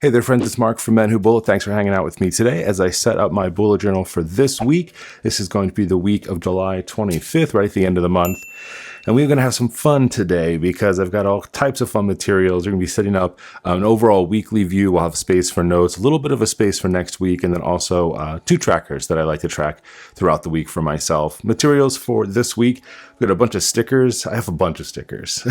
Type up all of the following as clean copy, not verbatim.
Hey there, friends. It's Mark from Men Who Bullet. Thanks for hanging out with me today as I set up my bullet journal for this week. This is going to be the week of July 25th, right at the end of the month. And we're going to have some fun today because I've got all types of fun materials. We're going to be setting up an overall weekly view. We'll have space for notes, a little bit of a space for next week, and then also 2 trackers that I like to track throughout the week for myself. Materials for this week, we've got a bunch of stickers. I have a bunch of stickers.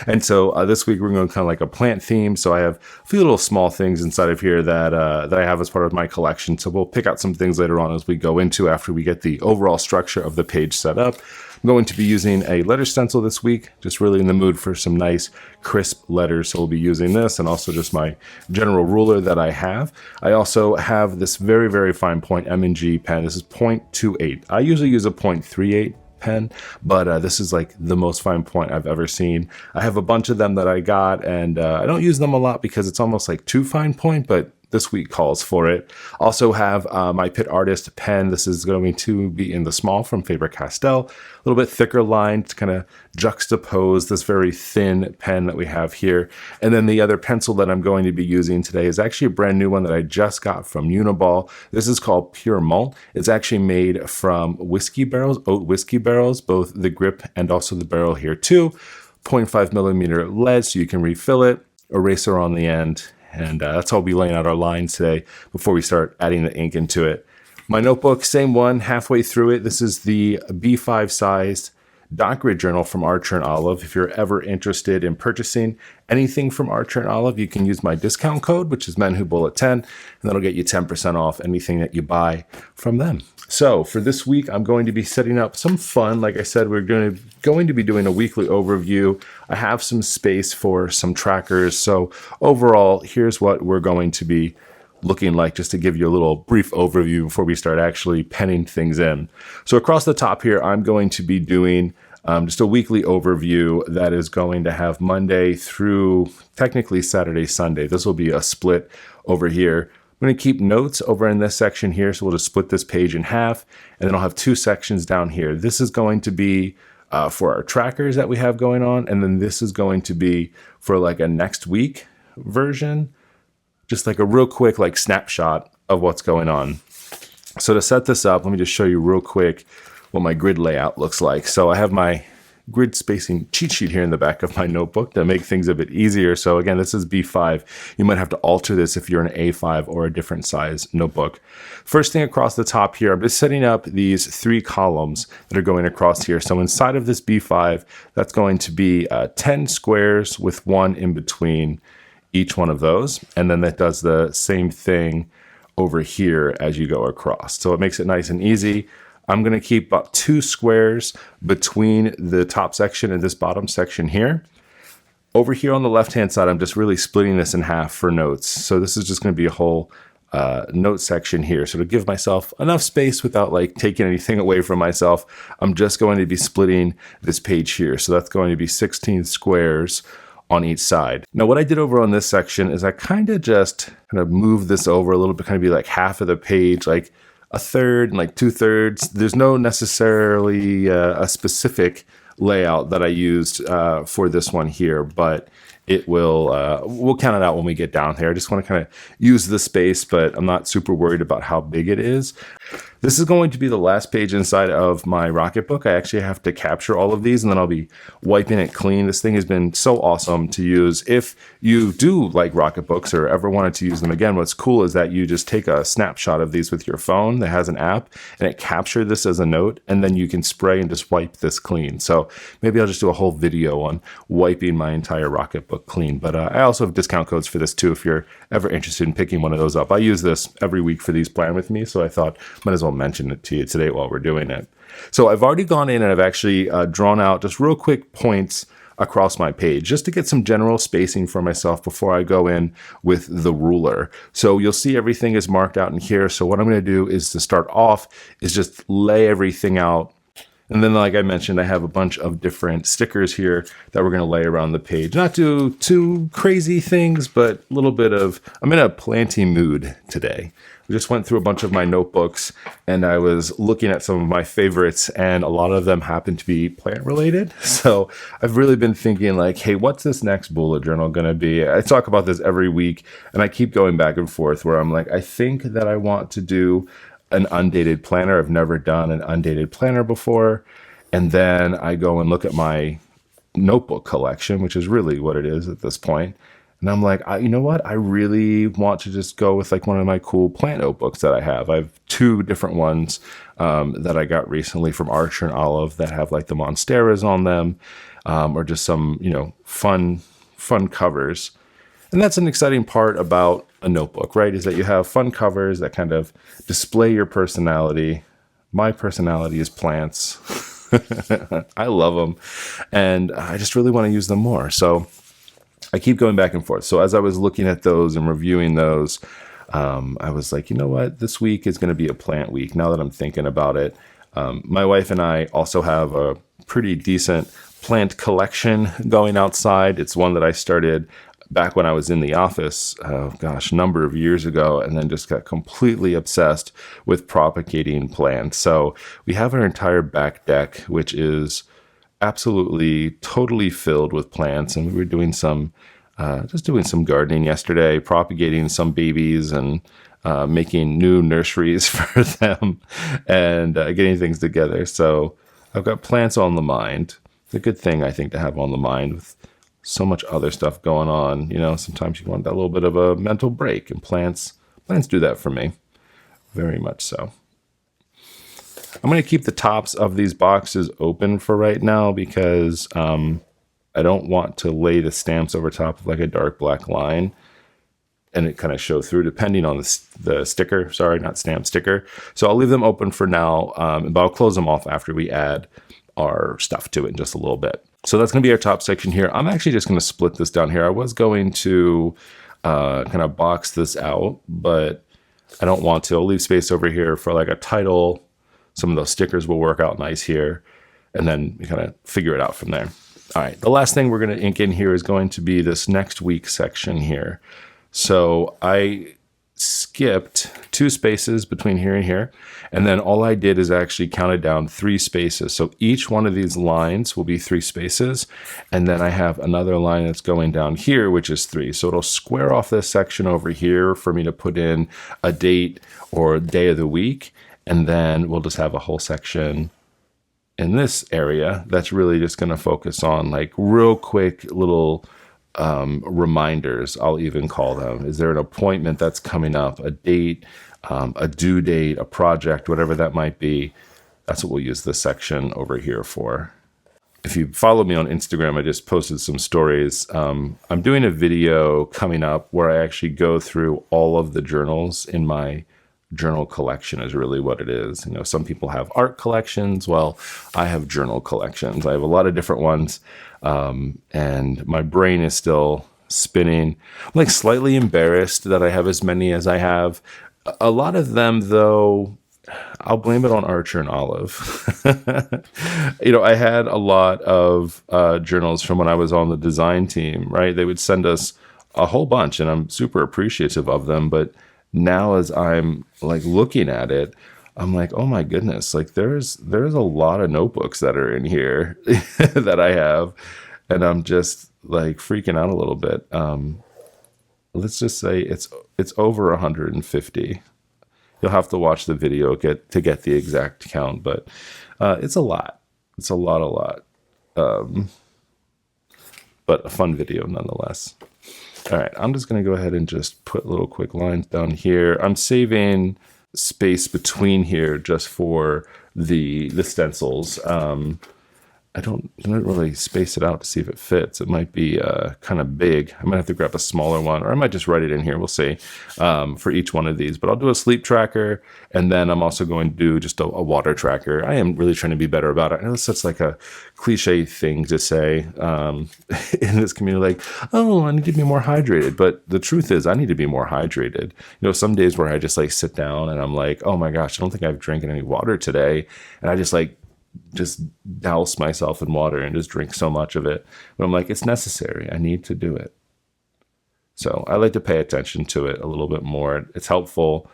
And so this week we're going kind of like a plant theme. So I have a few little small things inside of here that I have as part of my collection. So we'll pick out some things later on as we go into after we get the overall structure of the page set up. I'm going to be using a letter stencil this week, just really in the mood for some nice crisp letters. So we'll be using this and also just my general ruler that I have. I also have this very, very fine point M&G pen. This is 0.28. I usually use a 0.38 pen, but this is like the most fine point I've ever seen. I have a bunch of them that I got, and I don't use them a lot because it's almost like too fine point, but this week calls for it. Also have my Pit Artist pen. This is going to be in the small from Faber-Castell. A little bit thicker line to kind of juxtapose this very thin pen that we have here. And then the other pencil that I'm going to be using today is actually a brand new one that I just got from Uniball. This is called Pure Malt. It's actually made from whiskey barrels, oat whiskey barrels, both the grip and also the barrel here too. 0.5 millimeter lead so you can refill it, eraser on the end. And that's how we'll be laying out our lines today before we start adding the ink into it. My notebook, same one, halfway through it. This is the B5 sized dot grid journal from Archer and Olive. If you're ever interested in purchasing anything from Archer and Olive, you can use my discount code, which is menwhobullet10, and that'll get you 10% off anything that you buy from them. So for this week, I'm going to be setting up some fun. Like I said, we're going to be doing a weekly overview. I have some space for some trackers. So overall, here's what we're going to be looking like, just to give you a little brief overview before we start actually penning things in. So across the top here, I'm going to be doing just a weekly overview that is going to have Monday through technically Saturday, Sunday. This will be a split over here. I'm going to keep notes over in this section here, so we'll just split this page in half, and then I'll have 2 sections down here. This is going to be for our trackers that we have going on, and then this is going to be for like a next week version, just like a real quick like snapshot of what's going on. So to set this up, let me just show you real quick what my grid layout looks like. So I have my grid spacing cheat sheet here in the back of my notebook to make things a bit easier. So again, this is B5. You might have to alter this if you're an A5 or a different size notebook. First thing across the top here, I'm just setting up these 3 columns that are going across here. So inside of this B5, that's going to be 10 squares with 1 in between each one of those. And then that does the same thing over here as you go across. So it makes it nice and easy. I'm going to keep about 2 squares between the top section and this bottom section here. Over here on the left-hand side, I'm just really splitting this in half for notes. So this is just going to be a whole note section here. So to give myself enough space without like taking anything away from myself, I'm just going to be splitting this page here. So that's going to be 16 squares on each side. Now what I did over on this section is I kind of moved this over a little bit, kind of be like half of the page, like a third and like 2/3. There's no necessarily a specific layout that I used for this one here, but it will, we'll count it out when we get down here. I just want to kind of use the space, but I'm not super worried about how big it is. This is going to be the last page inside of my Rocketbook. I actually have to capture all of these and then I'll be wiping it clean. This thing has been so awesome to use. If you do like Rocketbooks or ever wanted to use them again, what's cool is that you just take a snapshot of these with your phone that has an app and it captures this as a note, and then you can spray and just wipe this clean. So maybe I'll just do a whole video on wiping my entire Rocketbook clean. But I also have discount codes for this too if you're ever interested in picking one of those up. I use this every week for these Plan With Me, so I thought might as well mention it to you today while we're doing it. So I've already gone in and I've actually drawn out just real quick points across my page just to get some general spacing for myself before I go in with the ruler. So you'll see everything is marked out in here. So what I'm going to do is to start off is just lay everything out And then, like I mentioned, I have a bunch of different stickers here that we're going to lay around the page. Not do too crazy things, but a little bit of, I'm in a planty mood today. We just went through a bunch of my notebooks and I was looking at some of my favorites, and a lot of them happen to be plant related. So I've really been thinking like, hey, what's this next bullet journal going to be? I talk about this every week and I keep going back and forth where I'm like, I think that I want to do an undated planner. I've never done an undated planner before. And then I go and look at my notebook collection, which is really what it is at this point. And I'm like, you know what? I really want to just go with like one of my cool plant notebooks that I have. I have two different ones that I got recently from Archer and Olive that have like the Monsteras on them, or just some, fun covers. And that's an exciting part about a notebook, right? Is that you have fun covers that kind of display your personality. My personality is plants. I love them. And I just really want to use them more. So I keep going back and forth. So as I was looking at those and reviewing those, I was like, you know what? This week is going to be a plant week. Now that I'm thinking about it, my wife and I also have a pretty decent plant collection going outside. It's one that I started back when I was in the office, a number of years ago, and then just got completely obsessed with propagating plants. So we have our entire back deck, which is absolutely totally filled with plants, and we were doing some gardening yesterday, propagating some babies and making new nurseries for them, and getting things together. So I've got plants on the mind. It's a good thing, I think, to have on the mind with so much other stuff going on. Sometimes you want that little bit of a mental break, and plants do that for me, very much so. I'm going to keep the tops of these boxes open for right now because I don't want to lay the stamps over top of like a dark black line and it kind of show through depending on the sticker. Sorry, not stamp, sticker. So I'll leave them open for now, but I'll close them off after we add our stuff to it in just a little bit. So that's going to be our top section here. I'm actually just going to split this down here. I was going to kind of box this out, but I don't want to. I'll leave space over here for like a title. Some of those stickers will work out nice here, and then we kind of figure it out from there. All right, the last thing we're going to ink in here is going to be this next week section here. So I skipped 2 spaces between here and here, and then all I did is actually counted down 3 spaces. So each one of these lines will be 3 spaces, and then I have another line that's going down here, which is 3. So it'll square off this section over here for me to put in a date or day of the week. And then we'll just have a whole section in this area that's really just going to focus on like real quick little reminders, I'll even call them. Is there an appointment that's coming up, a date, a due date, a project, whatever that might be? That's what we'll use this section over here for. If you follow me on Instagram, I just posted some stories. I'm doing a video coming up where I actually go through all of the journals in my journal collection is really what it is. Some people have art collections. Well, I have journal collections. I have a lot of different ones. And my brain is still spinning. I'm like slightly embarrassed that I have as many as I have. A lot of them, though, I'll blame it on Archer and Olive. I had a lot of journals from when I was on the design team, right? They would send us a whole bunch, and I'm super appreciative of them. But now as I'm like looking at it, I'm like, oh my goodness, like there's a lot of notebooks that are in here that I have, and I'm just like freaking out a little bit. Let's just say it's over 150. You'll have to watch the video to get the exact count, but it's a lot. It's a lot. But a fun video nonetheless. All right, I'm just going to go ahead and just put little quick lines down here. I'm saving space between here just for the stencils. I don't really space it out to see if it fits. It might be kind of big. I might have to grab a smaller one, or I might just write it in here. We'll see for each one of these. But I'll do a sleep tracker, and then I'm also going to do just a water tracker. I am really trying to be better about it. I know it's such like a cliche thing to say in this community, like, oh, I need to be more hydrated. But the truth is, I need to be more hydrated. Some days where I just like sit down and I'm like, oh my gosh, I don't think I've drank any water today, and I just like just douse myself in water and just drink so much of it. But I'm like, it's necessary. I need to do it. So I like to pay attention to it a little bit more. It's helpful.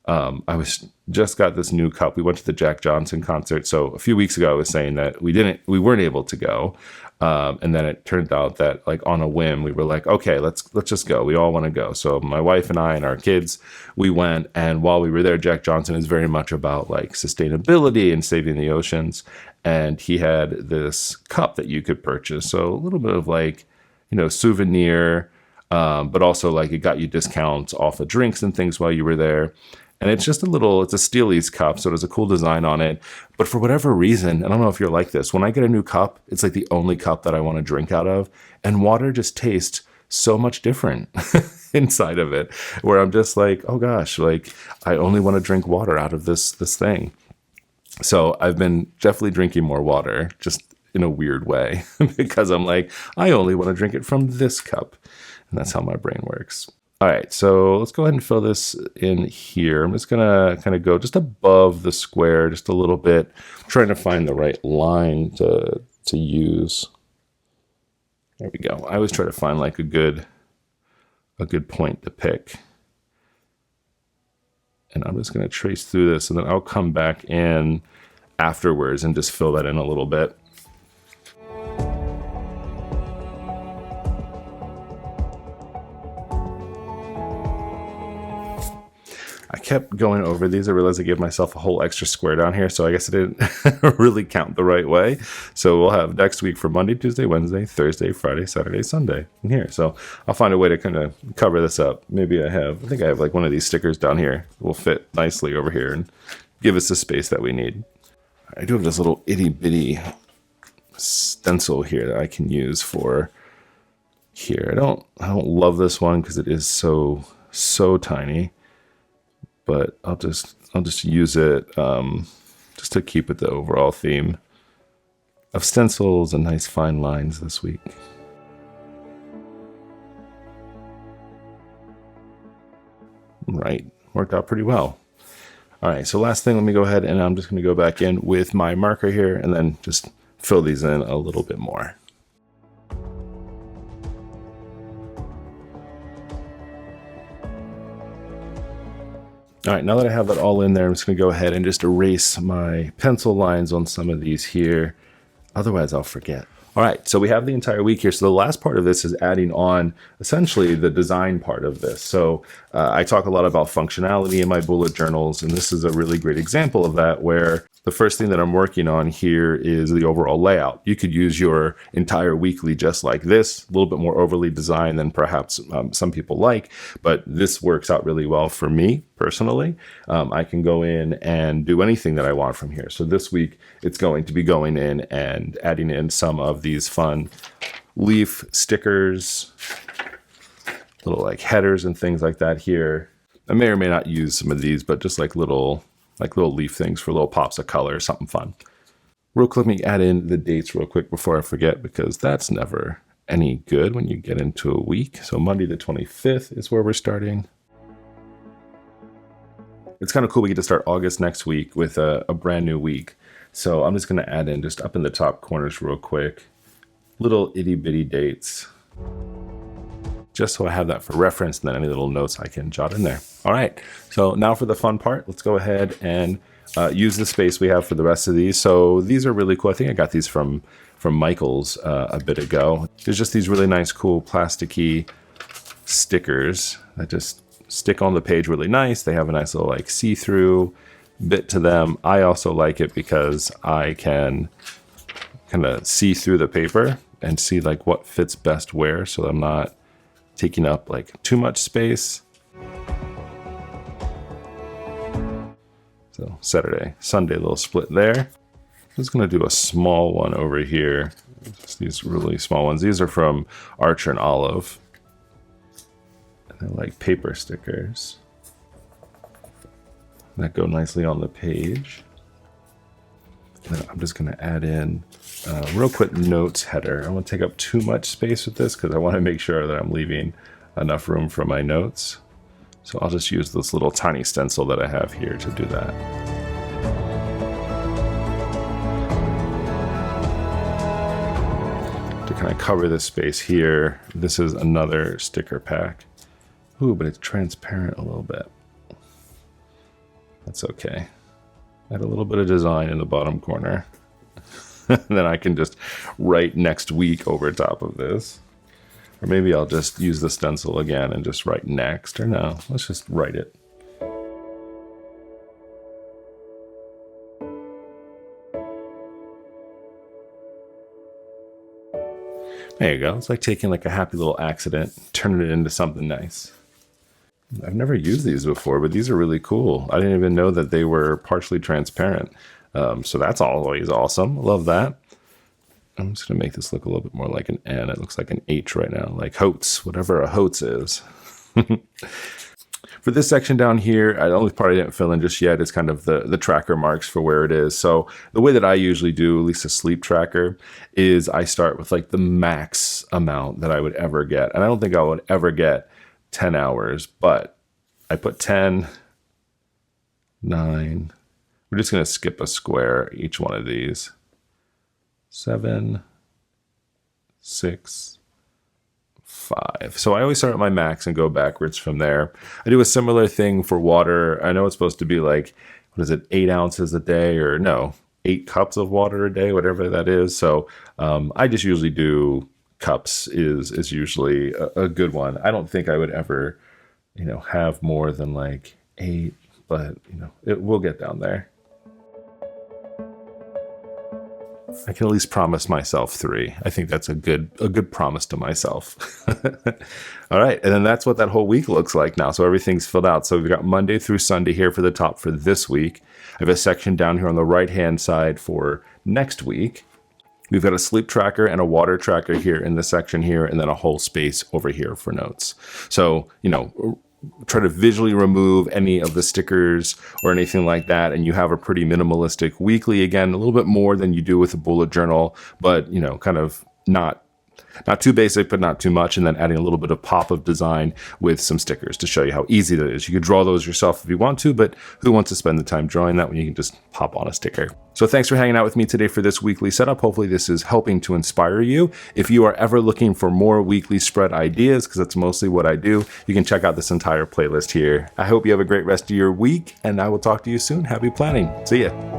I just got this new cup. We went to the Jack Johnson concert. So a few weeks ago, I was saying that we weren't able to go. And then it turned out that, like, on a whim, we were like, okay, let's just go. We all want to go. So my wife and I and our kids, we went. And while we were there, Jack Johnson is very much about like sustainability and saving the oceans. And he had this cup that you could purchase. So a little bit of like, souvenir, but also like it got you discounts off of drinks and things while you were there. And it's just it's a Steely's cup, so there's a cool design on it. But for whatever reason, I don't know if you're like this, when I get a new cup, it's like the only cup that I want to drink out of. And water just tastes so much different inside of it, where I'm just like, oh gosh, like I only want to drink water out of this thing. So I've been definitely drinking more water, just in a weird way, because I'm like, I only want to drink it from this cup. And that's how my brain works. All right, so let's go ahead and fill this in here. I'm just gonna kind of go just above the square, just a little bit, trying to find the right line to use. There we go. I always try to find like a good point to pick. And I'm just gonna trace through this, and then I'll come back in afterwards and just fill that in a little bit. I kept going over these. I realized I gave myself a whole extra square down here, so I guess I didn't really count the right way. So we'll have next week for Monday, Tuesday, Wednesday, Thursday, Friday, Saturday, Sunday in here. So I'll find a way to kind of cover this up. Maybe I think I have like one of these stickers down here. Will fit nicely over here and give us the space that we need. I do have this little itty bitty stencil here that I can use for here. I don't love this one because it is so tiny. But I'll just use it just to keep with the overall theme of stencils and nice fine lines this week. Right, worked out pretty well. All right, so last thing, let me go ahead and I'm just going to go back in with my marker here and then just fill these in a little bit more. All right, now that I have that all in there, I'm just gonna go ahead and just erase my pencil lines on some of these here. Otherwise, I'll forget. All right, so we have the entire week here. So the last part of this is adding on essentially the design part of this. So I talk a lot about functionality in my bullet journals, and this is a really great example of that, where the first thing that I'm working on here is the overall layout. You could use your entire weekly just like this, a little bit more overly designed than perhaps some people like, but this works out really well for me personally. I can go in and do anything that I want from here. So this week, it's going to be going in and adding in some of these fun leaf stickers, little like headers and things like that here. I may or may not use some of these, but just like little leaf things for little pops of color, something fun. Real quick, let me add in the dates real quick before I forget, because that's never any good when you get into a week. So Monday the 25th is where we're starting. It's kind of cool. We get to start August next week with a brand new week. So I'm just going to add in just up in the top corners real quick, little itty bitty dates, just so I have that for reference, and then any little notes I can jot in there. All right, so now for the fun part, let's go ahead and use the space we have for the rest of these. So these are really cool. I think I got these from Michael's a bit ago. There's just these really nice, cool plasticky stickers that just stick on the page really nice. They have a nice little like see-through bit to them. I also like it because I can kind of see through the paper and see like what fits best where, so I'm not taking up like too much space. So Saturday, Sunday, little split there. I'm just gonna do a small one over here. Just these really small ones. These are from Archer and Olive. And they're like paper stickers that go nicely on the page. And then I'm just gonna add in a real quick notes header. I don't want to take up too much space with this because I want to make sure that I'm leaving enough room for my notes. So I'll just use this little tiny stencil that I have here to do that. kind of cover this space here. This is another sticker pack. Ooh, but it's transparent a little bit. That's okay. Add a little bit of design in the bottom corner. Then I can just write next week over top of this. Or maybe I'll just use the stencil again and just write next. Or no, let's just write it. There you go. It's like taking like a happy little accident, turning it into something nice. I've never used these before, but these are really cool. I didn't even know that they were partially transparent. So that's always awesome. Love that. I'm just going to make this look a little bit more like an N. It looks like an H right now, like Hotes, whatever a Hotes is. For this section down here, the only part I didn't fill in just yet is kind of the tracker marks for where it is. So the way that I usually do, at least a sleep tracker, is I start with like the max amount that I would ever get. And I don't think I would ever get 10 hours, but I put 10, 9. We're just going to skip a square each one of these. 7, 6, 5. So I always start at my max and go backwards from there. I do a similar thing for water. I know it's supposed to be like, what is it, 8 ounces a day, or no, 8 cups of water a day, whatever that is. So I just usually do cups is usually a good one. I don't think I would ever, have more than like 8, but it will get down there. I can at least promise myself 3. I think that's a good promise to myself. All right, and then that's what that whole week looks like now. So everything's filled out. So we've got Monday through Sunday here for the top for this week. I have a section down here on the right-hand side for next week. We've got a sleep tracker and a water tracker here in this section here, and then a whole space over here for notes. So, try to visually remove any of the stickers or anything like that, and you have a pretty minimalistic weekly. Again, a little bit more than you do with a bullet journal, but kind of not too basic, but not too much. And then adding a little bit of pop of design with some stickers to show you how easy that is. You could draw those yourself if you want to, but who wants to spend the time drawing that when you can just pop on a sticker? So thanks for hanging out with me today for this weekly setup. Hopefully this is helping to inspire you. If you are ever looking for more weekly spread ideas, because that's mostly what I do, you can check out this entire playlist here. I hope you have a great rest of your week, and I will talk to you soon. Happy planning. See ya.